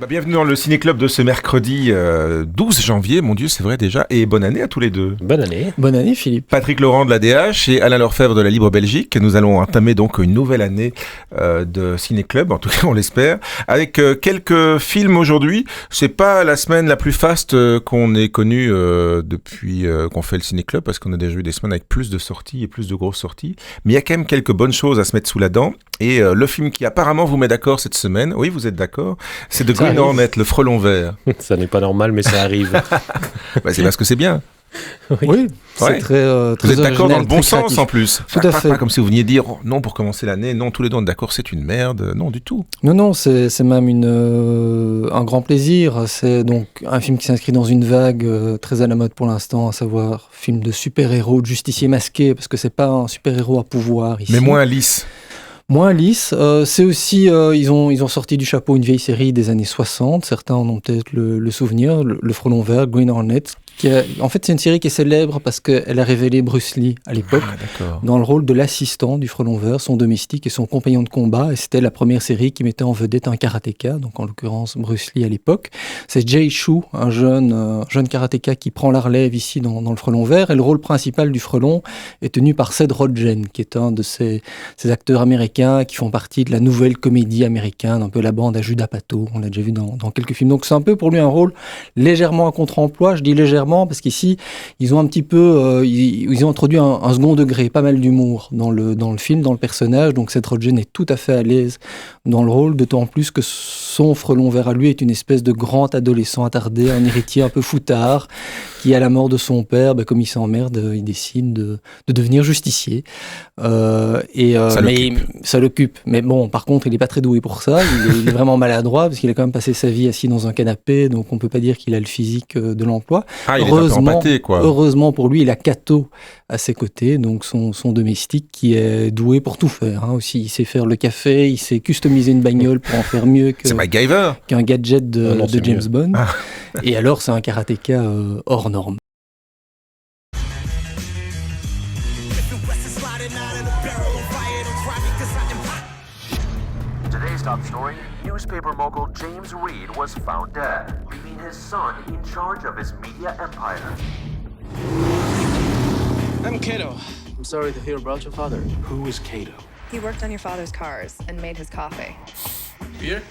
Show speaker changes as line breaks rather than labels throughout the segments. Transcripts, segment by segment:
Bienvenue dans le Ciné-Club de ce mercredi 12 janvier, mon Dieu, c'est vrai déjà, et bonne année à tous les deux.
Bonne année.
Bonne année, Philippe.
Patrick Laurent de l'ADH et Alain Lefebvre de la Libre Belgique. Nous allons entamer donc une nouvelle année de Ciné-Club, en tout cas on l'espère, avec quelques films aujourd'hui. C'est pas la semaine la plus faste qu'on ait connue depuis qu'on fait le Ciné-Club, parce qu'on a déjà eu des semaines avec plus de sorties et plus de grosses sorties. Mais il y a quand même quelques bonnes choses à se mettre sous la dent. Et le film qui apparemment vous met d'accord cette semaine, oui vous êtes d'accord, c'est de Green Hornet, le frelon vert.
Ça n'est pas normal, mais ça arrive.
Bah, c'est parce que c'est bien.
Oui, c'est
Ouais.
très
Vous êtes d'accord dans le bon sens
créatif.
en plus.
Tout à fait.
Pas comme si vous veniez dire oh, non pour commencer l'année, non tous les deux on est d'accord c'est une merde, non du tout.
Non, c'est même un grand plaisir. C'est donc un film qui s'inscrit dans une vague très à la mode pour l'instant, à savoir film de super-héros, de justicier masqué, parce que c'est pas un super-héros à pouvoir ici.
Mais moins lisse.
Moins lisse. C'est aussi, ils ont sorti du chapeau une vieille série des années 60. Certains en ont peut-être le souvenir, le Frelon Vert, Green Hornet. En fait, c'est une série qui est célèbre parce qu'elle a révélé Bruce Lee à l'époque dans le rôle de l'assistant du Frelon Vert, son domestique et son compagnon de combat. Et c'était la première série qui mettait en vedette un karatéka, donc en l'occurrence Bruce Lee à l'époque. C'est Jay Chou, un jeune karatéka qui prend la relève ici dans le Frelon Vert. Et le rôle principal du Frelon est tenu par Seth Rogen, qui est un de ces acteurs américains qui font partie de la nouvelle comédie américaine, un peu la bande à Judas Pato. On l'a déjà vu dans quelques films. Donc c'est un peu pour lui un rôle légèrement à contre-emploi. Je dis légèrement parce qu'ici, ils ont un petit peu, ils ont introduit un second degré, pas mal d'humour dans le film, dans le personnage. Donc Seth Rogen est tout à fait à l'aise dans le rôle, d'autant plus que son Frelon Vert à lui est une espèce de grand adolescent attardé, un héritier un peu foutard, qui à la mort de son père, comme il s'emmerde, il décide de devenir justicier. Ça l'occupe. Mais bon, par contre, il n'est pas très doué pour ça. Il est vraiment maladroit parce qu'il a quand même passé sa vie assis dans un canapé, donc on peut pas dire qu'il a le physique de l'emploi.
Ah, il est un peu empâté, quoi.
Heureusement pour lui, il a Kato à ses côtés, donc son domestique qui est doué pour tout faire. Aussi, il sait faire le café, il sait customiser une bagnole pour en faire mieux qu'un gadget de James Bond. Ah. Et alors, c'est un karatéka hors norme.
Today's top story, newspaper mogul James Reed was found dead, leaving his son in charge of his media empire.
I'm Kato. I'm sorry to hear about your father.
Who is Kato?
He worked on your father's cars and made his coffee.
Beer?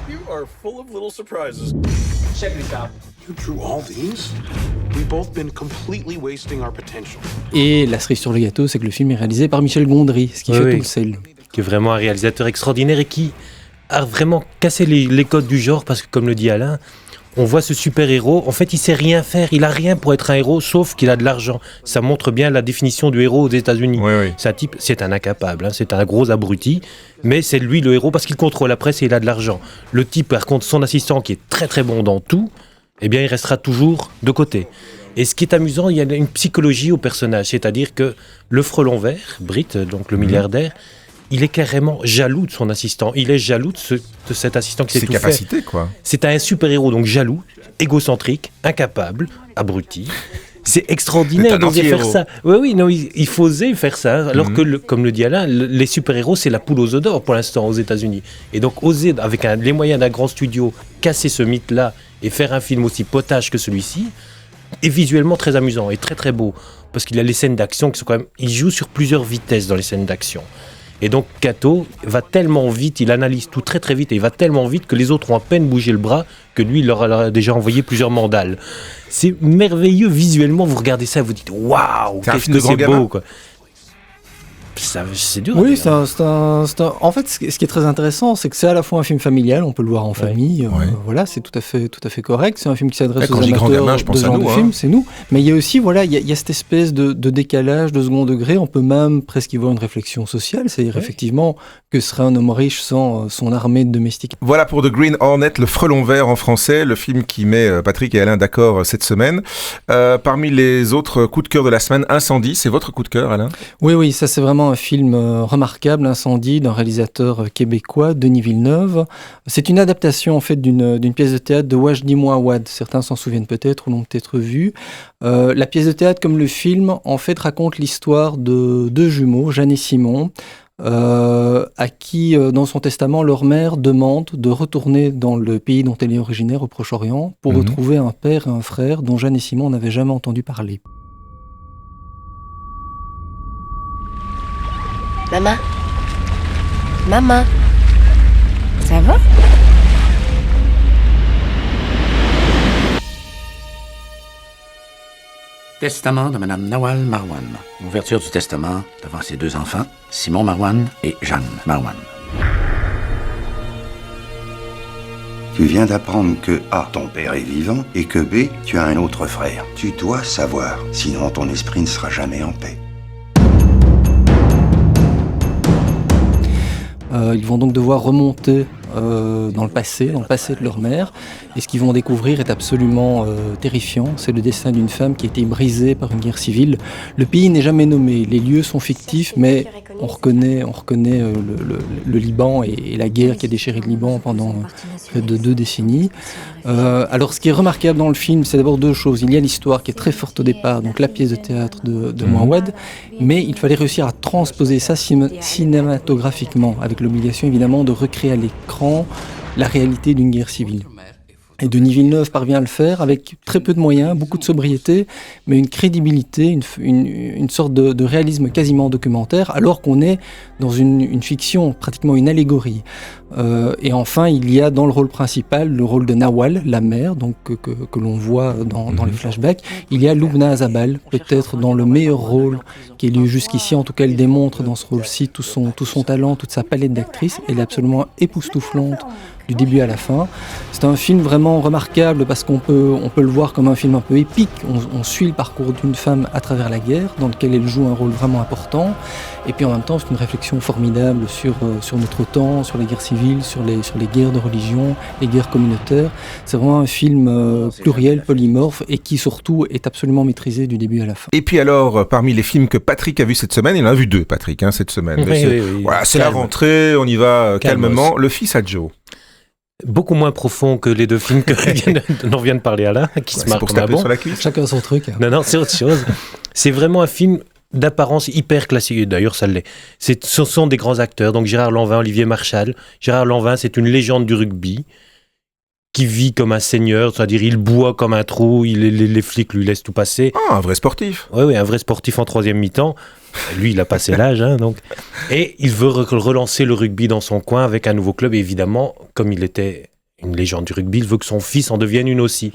You are full of little surprises.
Check this out.
You drew all these? We've both been completely wasting our potential.
Et la cerise sur le gâteau, c'est que le film est réalisé par Michel Gondry, ce qui fait tout le sel.
Qui est vraiment un réalisateur extraordinaire et qui a vraiment cassé les codes du genre, parce que comme le dit Alain, on voit ce super-héros, en fait il sait rien faire, il a rien pour être un héros, sauf qu'il a de l'argent. Ça montre bien la définition du héros aux États-Unis.
Oui.
C'est un type, c'est un incapable, c'est un gros abruti, mais c'est lui le héros parce qu'il contrôle la presse et il a de l'argent. Le type, par contre, son assistant qui est très très bon dans tout, eh bien il restera toujours de côté. Et ce qui est amusant, il y a une psychologie au personnage, c'est-à-dire que le Frelon Vert, Britt, donc le milliardaire, il est carrément jaloux de son assistant. Il est jaloux de cet assistant qui sait tout faire. Ses
capacités, quoi.
C'est un super-héros, donc jaloux, égocentrique, incapable, abruti. C'est extraordinaire d'oser faire ça. Oui, non, il faut oser faire ça. Alors que, comme le dit Alain, les super-héros, c'est la poule aux œufs d'or pour l'instant aux États-Unis. Et donc oser, avec les moyens d'un grand studio, casser ce mythe-là et faire un film aussi potage que celui-ci, est visuellement très amusant et très très beau. Parce qu'il a les scènes d'action qui sont quand même... Il joue sur plusieurs vitesses dans les scènes d'action. Et donc Kato va tellement vite, il analyse tout très très vite et il va tellement vite que les autres ont à peine bougé le bras que lui il leur a déjà envoyé plusieurs mandales. C'est merveilleux visuellement, vous regardez ça et vous dites waouh, qu'est-ce que c'est beau quoi. C'est dur.
Oui, en fait, ce qui est très intéressant, c'est que c'est à la fois un film familial, on peut le voir en famille, voilà, c'est tout à fait correct. C'est un film qui s'adresse aux amateurs de ce genre de film, c'est nous. Mais il y a aussi, voilà, il y a cette espèce de décalage, de second degré. On peut même presque y voir une réflexion sociale, c'est-à-dire effectivement que serait un homme riche sans son armée de domestiques.
Voilà pour The Green Hornet, le Frelon Vert en français, le film qui met Patrick et Alain d'accord cette semaine. Parmi les autres coups de cœur de la semaine, Incendie, c'est votre coup de cœur, Alain ?
Oui, ça c'est vraiment un film remarquable, Incendie, d'un réalisateur québécois, Denis Villeneuve. C'est une adaptation en fait d'une pièce de théâtre de Wajdi Mouawad. Certains s'en souviennent peut-être ou l'ont peut-être vu. La pièce de théâtre, comme le film, en fait raconte l'histoire de deux jumeaux, Jeanne et Simon, à qui, dans son testament, leur mère demande de retourner dans le pays dont elle est originaire, au Proche-Orient, pour retrouver un père et un frère dont Jeanne et Simon n'avaient jamais entendu parler.
Maman? Maman? Ça va?
Testament de Madame Nawal Marwan. Ouverture du testament devant ses 2 enfants, Simon Marwan et Jeanne Marwan.
Tu viens d'apprendre que A, ton père est vivant, et que B, tu as un autre frère. Tu dois savoir, sinon ton esprit ne sera jamais en paix.
Ils vont donc devoir remonter dans le passé de leur mère. Et ce qu'ils vont découvrir est absolument terrifiant. C'est le destin d'une femme qui a été brisée par une guerre civile. Le pays n'est jamais nommé, les lieux sont fictifs, mais on reconnaît le Liban et la guerre qui a déchiré le Liban pendant près de 2 décennies. Alors ce qui est remarquable dans le film, c'est d'abord 2 choses. Il y a l'histoire qui est très forte au départ, donc la pièce de théâtre de Mouawad, mais il fallait réussir à transposer ça cinématographiquement, avec l'obligation évidemment de recréer à l'écran la réalité d'une guerre civile. Et Denis Villeneuve parvient à le faire avec très peu de moyens, beaucoup de sobriété, mais une crédibilité, une sorte de réalisme quasiment documentaire, alors qu'on est dans une fiction, pratiquement une allégorie. Et enfin, il y a dans le rôle principal le rôle de Nawal, la mère, donc que l'on voit dans les flashbacks. Il y a Loubna Azabal, peut-être dans le meilleur rôle qui ait lieu jusqu'ici. En tout cas, elle démontre dans ce rôle-ci tout son talent, toute sa palette d'actrices. Elle est absolument époustouflante du début à la fin. C'est un film vraiment remarquable parce qu'on peut le voir comme un film un peu épique. On suit le parcours d'une femme à travers la guerre, dans lequel elle joue un rôle vraiment important. Et puis en même temps, c'est une réflexion formidable sur notre temps, sur les guerres civiles, sur les guerres de religion, les guerres communautaires. C'est vraiment un film pluriel, polymorphe, et qui surtout est absolument maîtrisé du début à la fin.
Et puis alors, parmi les films que Patrick a vus cette semaine, il en a vu 2, Patrick, cette semaine.
Oui.
Voilà, c'est la rentrée, on y va calmement. Le fils à Joe.
Beaucoup moins profond que les 2 films dont vient de parler Alain, qui se marquent
pour se taper sur la cuisse.
Chacun son truc.
Non, c'est autre chose. C'est vraiment un film d'apparence hyper classique, d'ailleurs ça l'est. Ce sont des grands acteurs, donc Gérard Lanvin, Olivier Marchal. Gérard Lanvin, c'est une légende du rugby qui vit comme un seigneur, c'est-à-dire il boit comme un trou, les flics lui laissent tout passer.
Ah, un vrai sportif.
Oui, un vrai sportif en 3e mi-temps. Lui, il a passé l'âge, donc. Et il veut relancer le rugby dans son coin avec un nouveau club. Et évidemment, comme il était une légende du rugby, il veut que son fils en devienne une aussi.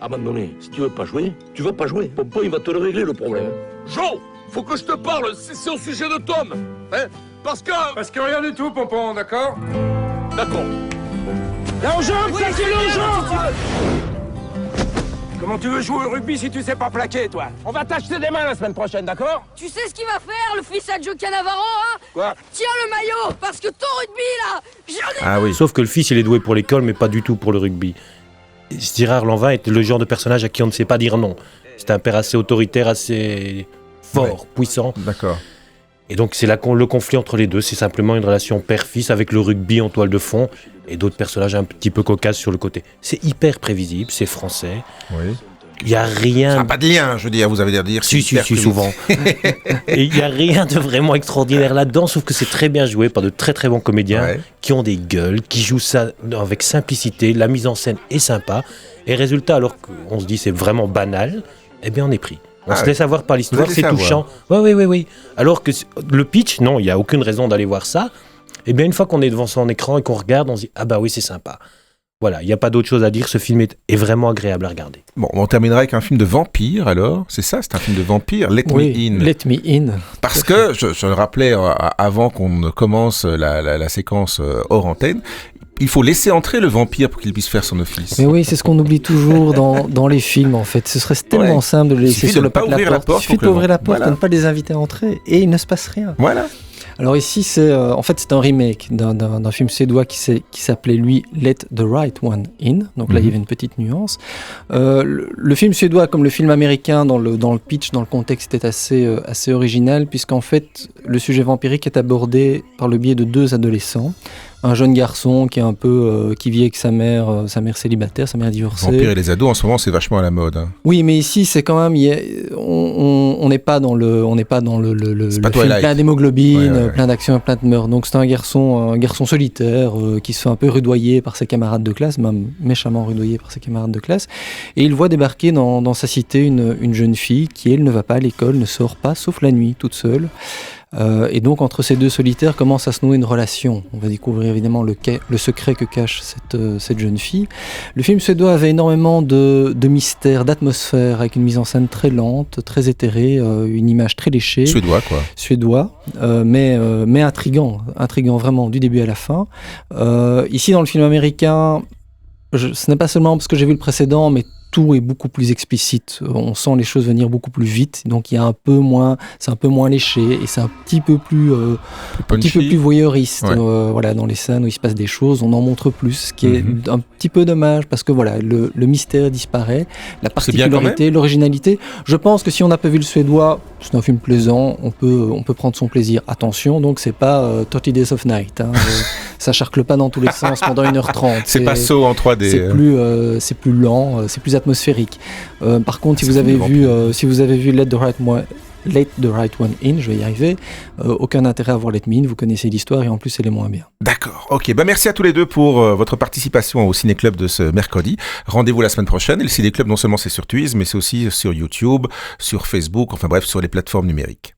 Abandonné, si tu veux pas jouer, tu vas pas jouer. Popo, il va te le régler le problème.
Joe, faut que je te parle, c'est au sujet de Tom. Hein? Parce que rien du tout, Pompon, d'accord? D'accord.
Là, aux jambes, ça c'est aux jambes!
Comment tu veux jouer au rugby si tu sais pas plaquer, toi?
On va t'acheter des mains la semaine prochaine, d'accord?
Tu sais ce qu'il va faire, le fils à Joe Cannavaro, hein?
Quoi?
Tiens le maillot, parce que ton rugby, là, j'en ai...
Ah oui. Sauf que le fils, il est doué pour l'école, mais pas du tout pour le rugby. Gérard Lanvin était le genre de personnage à qui on ne sait pas dire non. C'est un père assez autoritaire, assez fort, puissant.
D'accord.
Et donc c'est le conflit entre les 2, c'est simplement une relation père-fils avec le rugby en toile de fond et d'autres personnages un petit peu cocasses sur le côté. C'est hyper prévisible, c'est français.
Oui.
Il n'y a rien...
Ça n'a pas de lien, je veux dire, vous avez dire.
Si, souvent. Et il n'y a rien de vraiment extraordinaire là-dedans, sauf que c'est très bien joué par de très très bons comédiens qui ont des gueules, qui jouent ça avec simplicité, la mise en scène est sympa, et résultat, alors qu'on se dit c'est vraiment banal, eh bien on est pris. On se laisse avoir par l'histoire, c'est touchant. Oui. Alors que le pitch, non, il n'y a aucune raison d'aller voir ça. Et bien une fois qu'on est devant son écran et qu'on regarde, on se dit ah bah oui, c'est sympa. Voilà, il n'y a pas d'autre chose à dire, ce film est vraiment agréable à regarder.
Bon, on terminera avec un film de vampire alors, c'est ça, c'est un film de vampire, Let Me In.
Let Me In.
Parce que, je le rappelais avant qu'on ne commence la séquence hors antenne, il faut laisser entrer le vampire pour qu'il puisse faire son office.
Mais oui, c'est ce qu'on oublie toujours dans les films en fait. Ce serait tellement simple de le laisser sur le pas de la porte. Il suffit d'ouvrir la porte et de ne pas les inviter à entrer et il ne se passe rien.
Voilà.
Alors ici, c'est un remake d'un film suédois qui s'appelait lui Let the Right One In. Donc là, il y avait une petite nuance. Le film suédois, comme le film américain, dans le pitch, dans le contexte, était assez original, puisqu'en fait, le sujet vampirique est abordé par le biais de 2 adolescents. un jeune garçon qui est un peu qui vit avec sa mère célibataire, sa mère divorcée.
Vampire et les ados en ce moment c'est vachement à la mode. Hein.
Oui, mais ici c'est quand même on n'est pas dans le film plein d'hémoglobine, plein d'action, plein de meurtres. Donc c'est un garçon solitaire qui se fait un peu rudoyer par ses camarades de classe, même méchamment rudoyer par ses camarades de classe, et il voit débarquer dans sa cité une jeune fille qui elle ne va pas à l'école, ne sort pas sauf la nuit toute seule. Et donc entre ces deux solitaires commence à se nouer une relation. On va découvrir évidemment le secret que cache cette jeune fille. Le film suédois avait énormément de mystère, d'atmosphère, avec une mise en scène très lente, très éthérée, une image très léchée. Suédois, mais intriguant vraiment du début à la fin. Ici dans le film américain, ce n'est pas seulement parce que j'ai vu le précédent, mais tout est beaucoup plus explicite. On sent les choses venir beaucoup plus vite, donc il y a c'est un peu moins léché et c'est un petit peu plus voyeuriste. Voilà, dans les scènes où il se passe des choses, on en montre plus, ce qui est un petit peu dommage parce que voilà, le mystère disparaît, la particularité, l'originalité. Je pense que si on n'a pas vu le suédois, c'est un film plaisant, on peut prendre son plaisir. Attention, donc c'est pas 30 Days of Night. Hein, ça charcle pas dans tous les sens pendant 1h30.
C'est pas saut en 3D.
C'est plus lent, c'est plus atmosphérique. Par contre, si vous avez vu Let the Right One In, je vais y arriver, aucun intérêt à voir Let Me In, vous connaissez l'histoire et en plus elle est moins bien.
D'accord, ok, merci à tous les deux pour votre participation au Ciné Club de ce mercredi. Rendez-vous la semaine prochaine, et le Ciné Club non seulement c'est sur Twiz, mais c'est aussi sur YouTube, sur Facebook, enfin bref, sur les plateformes numériques.